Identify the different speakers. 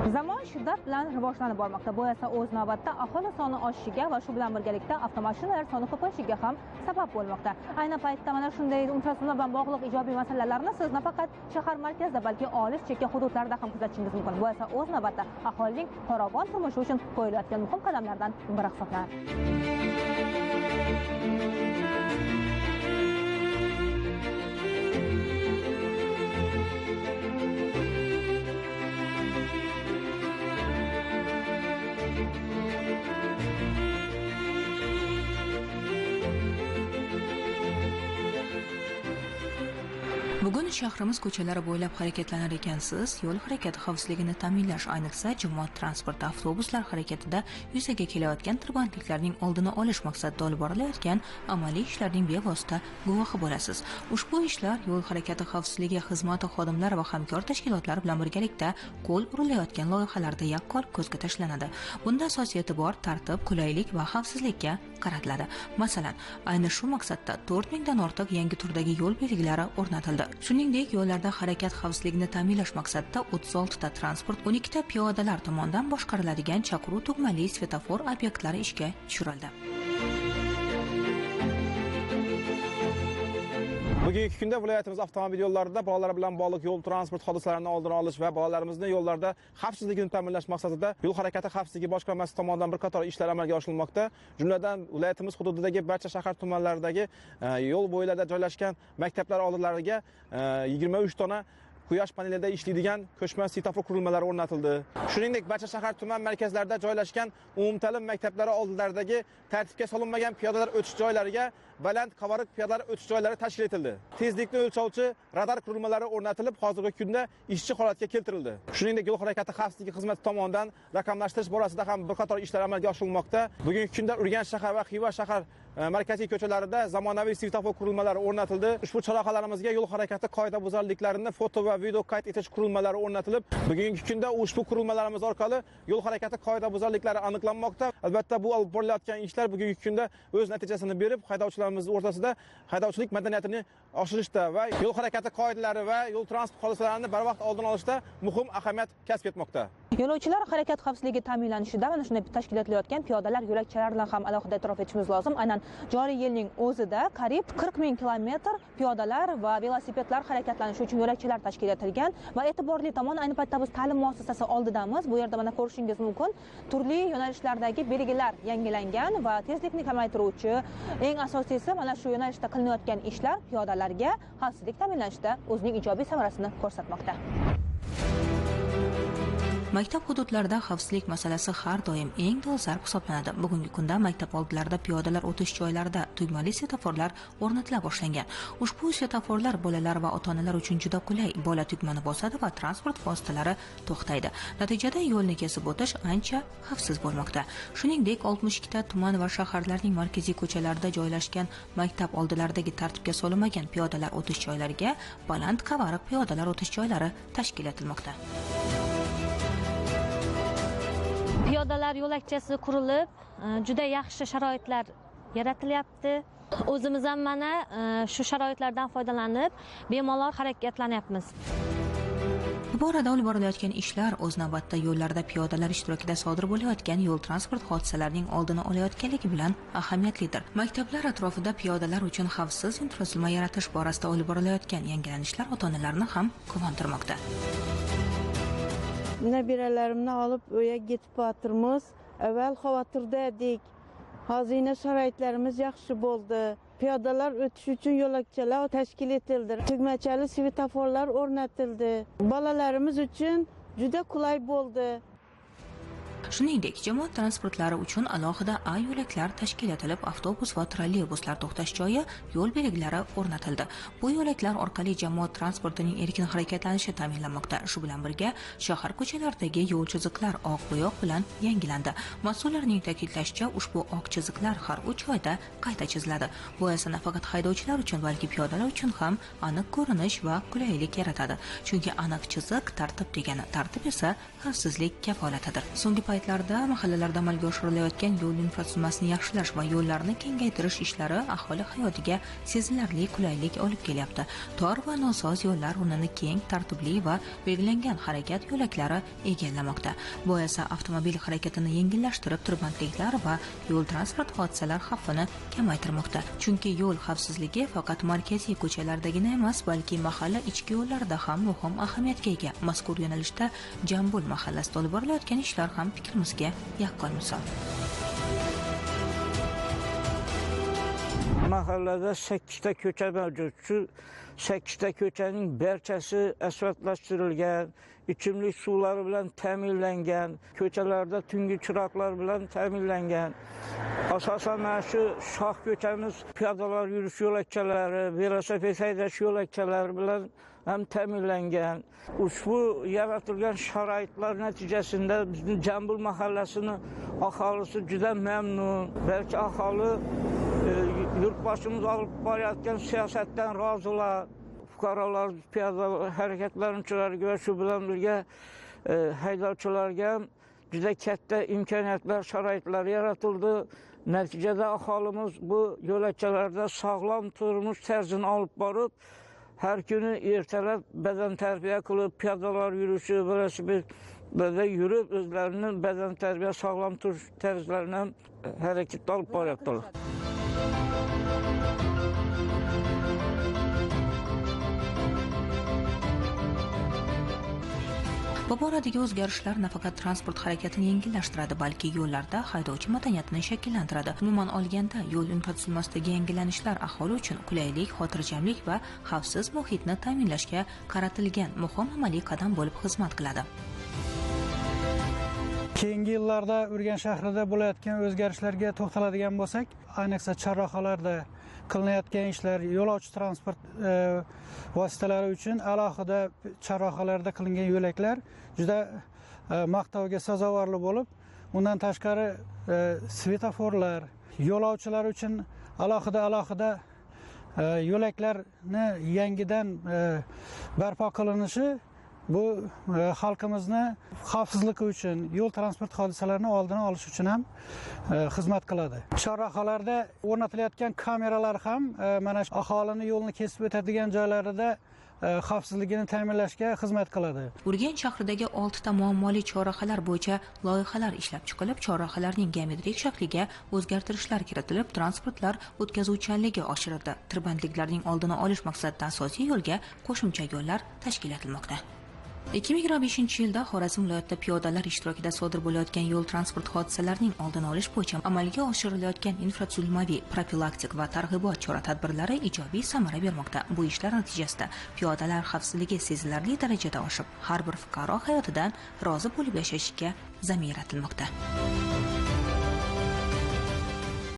Speaker 1: Zamon shiddat bilan rivojlanib bormoqda. Bu esa o'z navbatida aholi soni oshishiga va shu bilan birgalikda avtomashinalar soni ko'payishiga ham sabab bo'lmoqda. Ayni paytda mana shunday infratuzilma bilan bog'liq ijobiy masalalarni siz nafaqat shahar markazida, balki olis chekka hududlarda ham kuzatishingiz mumkin. Bu esa o'z navbatida aholining farovon turmushi uchun qo'yilayotgan muhim qadamlardan biri hisoblanadi.
Speaker 2: Bugun shahrimiz ko'chalari bo'ylab harakatlanar ekansiz. Yo'l harakati xavfsizligini ta'minlash, ayniqsa jamoat transporti avtobuslar harakatida yuzaga kelayotgan tirbandliklarning oldini olish maqsadida olib borilayotgan amaliy ishlarning bevosita guvohi bo'lasiz. Ushbu ishlar yo'l harakati xavfsizligi xizmati xodimlari va hamkor tashkilotlar bilan birgalikda qo'l urilayotgan loyihalarda yaqqol ko'zga tashlanadi. Bunda asosiy e'tibor tartib, qulaylik va xavfsizlikka qaratiladi. Masalan, ayni shu maqsadda 4000 dan ortiq yangi turdagi yo'l belgilari o'rnatildi. Shuningdek, yo'llarda harakat xavfsizligini ta'minlash maqsadida 36 ta transport, 12 ta piyodalar tomonidan boshqariladigan chaqiruv tugmali svetofor obyektlari ishga tushirildi.
Speaker 3: Bugungi kunda viloyatimiz avtomobil yo'llarida bolalar bilan bog'liq yo'l transport hodisalarini oldini olish va bolalarimizni yo'llarda xavfsizligini ta'minlash maqsadida yo'l harakati xavfsizligi boshqarmasi tomonidan bir qator ishlar amalga oshirilmoqda. Jumladan, viloyatimiz hududidagi barcha shahar tumanlaridagi yo'l bo'ylarida joylashgan maktablar oldilariga 23 dona quyosh panelida ishlaydigan ko'chma svetofor qurilmalari o'rnatildi. Shuningdek, barcha shahar tuman markazlarida joylashgan umumta'lim maktablari oldilaridagi tartibga solinmagan piyodalar o'tish joylariga baland qavariq piyodalar o'tish joylari tashkil etildi. Tezlikni o'lchovchi radar qurilmalari o'rnatilib, hozirgi kunda ishchi holatga keltirildi. Shuningdek, yo'l harakati xavfsizligi xizmati tomonidan raqamlashtirish borasida ham bir qator ishlar amalga oshirilmoqda. Bugungi kunda Urganch shahar va Xiva shahar markaziy ko'chalarida zamonaviy svetofor qurilmalari o'rnatildi. Ushbu chorrahalarimizga yo'l harakati qoidabuzarliklarini foto va video qayd etish qurilmalari o'rnatilib, bugungi kunda ushbu qurilmalarimiz orqali yo'l harakati qoidabuzarliklari aniqlanmoqda. Albatta, bu olib borilayotgan ishlar bugungi kunda o'z natijasini berib, haydovchilarimiz o'rtasida haydovchilik madaniyatini oshirishda va yo'l harakati qoidalari va yo'l transport hodisalarini barvaqt oldini olishda muhim ahamiyat kasb etmoqda.
Speaker 1: Yo'lovchilar harakat xavfsizligi ta'minlanishida mana shunday tashkil etilayotgan piyodalar yo'lakchalaridan ham alohida e'tirof etishimiz lozim. Aynan joriy yilning o'zida qariyb 40 ming kilometr piyodalar va velosipedlar harakatlanishi uchun yo'lakchalar tashkil etilgan va e'tiborli tomon, ayni paytda biz ta'lim muassasasi oldidamiz. Bu yerda mana ko'rishingiz mumkin, turli yo'nalishlardagi belgilar yangilangan va tezlikni kamaytiruvchi, eng asosiysi mana shu yo'nalishda qilinayotgan ishlar piyodalarga xavfsizlik ta'minlanishida o'zining ijobiy samarasini ko'rsatmoqda.
Speaker 2: Maktab hududlarida xavfsizlik masalasi har doim eng dolzarb hisoblanadi. Bugungi kunda maktab oldilarida piyodalar o'tish joylarida tugmali svetoforlar o'rnatila boshlangan. Ushbu svetoforlar bolalar va ota-onalar uchun juda qulay. Bola tugmani bosadi va transport vositalari to'xtaydi. Natijada yo'lni kesib o'tish ancha xavfsiz bo'lmoqda. Shuningdek, 62 ta tuman va shaharlarning markaziy ko'chalarida joylashgan maktab oldilaridagi tartibga solinmagan piyodalar o'tish joylariga baland qavariq piyodalar o'tish joylari tashkil etilmoqda.
Speaker 4: Piyodalar yo'lakchasi qurilib, juda yaxshi sharoitlar yaratilyapti. O'zimiz ham mana shu sharoitlardan foydalanib, bemalol harakatlanyapmiz.
Speaker 2: Bu borada olib borilayotgan ishlar o'z navbatida yo'llarda piyodalar ishtirokida sodir bo'layotgan yo'l transport hodisalarining oldini olayotganligi bilan ahamiyatlidir. Maktablar atrofida piyodalar uchun xavfsiz infratuzilma yaratish borasida olib borilayotgan yangilanishlar ota-onalarni ham quvontirmoqda.
Speaker 5: Nabiralarimni olib uya ketib o'tirmiz. Avval xavotirda edik. Hozir sharoitlarimiz yaxshi bo'ldi. Piyodalar o'tish uchun yo'lakchalar tashkil etildi. Tugmachali svetoforlar o'rnatildi. Bolalarimiz uchun juda qulay bo'ldi.
Speaker 2: Shuningdek, jamoat transportlari uchun alohida A yo'laklar tashkil etilib, avtobus va trolleybuslar to'xtash joyi yo'l belgilari o'rnatildi. Bu yo'laklar orqali jamoat transportining erkin harakatlanishi ta'minlanmoqda. Shu bilan birga shahar ko'chalaridagi yo'l chiziqlar oq bo'yoq bilan yangilandi. Mas'ullarning ta'kidlashicha, ushbu oq chiziqlar har 3 oyda qayta chiziladi. Bu esa nafaqat haydovchilar uchun, balki piyodalar uchun ham aniq ko'rinish va qulaylik yaratadi. Chunki aniq chiziq tartib degani, tartib esa xavfsizlik kafolatidir. So'nggi paytlarida mahallalarda amalga oshirilayotgan yo'l infratuzilmasini yaxshilash va yo'llarni kengaytirish ishlari aholi hayotiga sezilarli qulaylik olib kelyapti. Tor va nosoz yo'llar o'rnini keng, tartibli va belgilangan harakat yo'laklari egallamoqda. Bu esa avtomobil harakatini yengillashtirib, tirbandliklar va yo'l transport hodisalar xavfini kamaytirmoqda. Chunki yo'l xavfsizligi faqat markaziy ko'chalardagina emas, balki mahalla ichki yo'llarida ham muhim ahamiyatga ega. Mazkur yo'nalishda Jambul mahallasida olib borilayotgan ishlar ham fikrimizga yaqqol misol.
Speaker 6: Mahallada 8 ta ko'cha mavjud. Shu 8 ta ko'chaning barchasi asfaltlashtirilgan, ichimlik suvlari bilan ta'minlangan, ko'chalarda tungi chiroqlar bilan ta'minlangan. Asosan mana shu shoh ko'chamiz piyodalar yurish yo'lakchalari, velosiped haydash yo'lakchalari bilan ham ta'minlangan. Ushbu yaratilgan sharoitlar natijasida bizning Jambul mahallasining aholisi juda mamnun. Balki aholi yurtboshimiz olib borayotgan siyosatdan rozilar. Fuqarolar, piyoda harakatlanuvchilarga va shu bilan birga haydovchilarga juda katta imkoniyatlar, sharoitlar yaratildi. Natijada aholimiz bu yo'lakchalarda sog'lom turmush tarzini olib borib, har kuni ertalab badan tarbiya qilib, piyodalar yurishi, velosipedda yurib, o'zlarining badan tarbiya, sog'lom turish tarzlarini harakatga olib boryaptilar.
Speaker 2: Bu boradagi o'zgarishlar nafaqat transport harakatini yengillashtiradi, balki yo'llarda haydovchi madaniyatini shakllantiradi. Umuman olganda, yo'l infratuzilmasidagi yangilanishlar aholi uchun qulaylik, xotirjamlik va xavfsiz muhitni ta'minlashga qaratilgan muhim amaliy qadam bo'lib xizmat qiladi.
Speaker 7: Keyingi yillarda Urganch shahrida bo'layotgan o'zgarishlarga to'xtaladigan bo'lsak, ayniqsa chorrahalarda qilinayotgan ishlar, yo'lovchi transport vositalari uchun alohida chorrahalarda qilingan yo'laklar juda maqtovga sazovorli bo'lib, undan tashqari svetoforlar, yo'lovchilar uchun alohida yo'laklarni yangidan barpo qilinishi bu xalqimizni xavfsizligi uchun, yo'l transport hodisalarini oldini olish uchun ham xizmat qiladi. Chorrahalarda o'rnatilayotgan kameralar ham mana shu aholini yo'lni kesib o'tadigan joylarida xavfsizligini ta'minlashga xizmat qiladi.
Speaker 2: Urganch shahridagi 6 ta muammoli chorrahalar bo'yicha loyihalar ishlab chiqilib, chorrahalarning geometrik shakliga o'zgartirishlar kiritilib, transportlar o'tkazuvchanligi oshirildi. Tirbandliklarning oldini olish maqsadida asosiy yo'lga qo'shimcha yo'llar tashkil etilmoqda. 2025-yilda Xorazm viloyatida piyodalar ishtirokida sodir bo'layotgan yo'l transport hodisalarining oldini olish bo'yicha amalga oshirilayotgan infratuzilmaviy, profilaktik va targ'ibot chora-tadbirlari ijobiy samara bermoqda. Bu ishlar natijasida piyodalar xavfsizligi sezilarli darajada oshib, har bir fuqaro hayotidan rozi bo'lib yashashga zamin yaratilmoqda.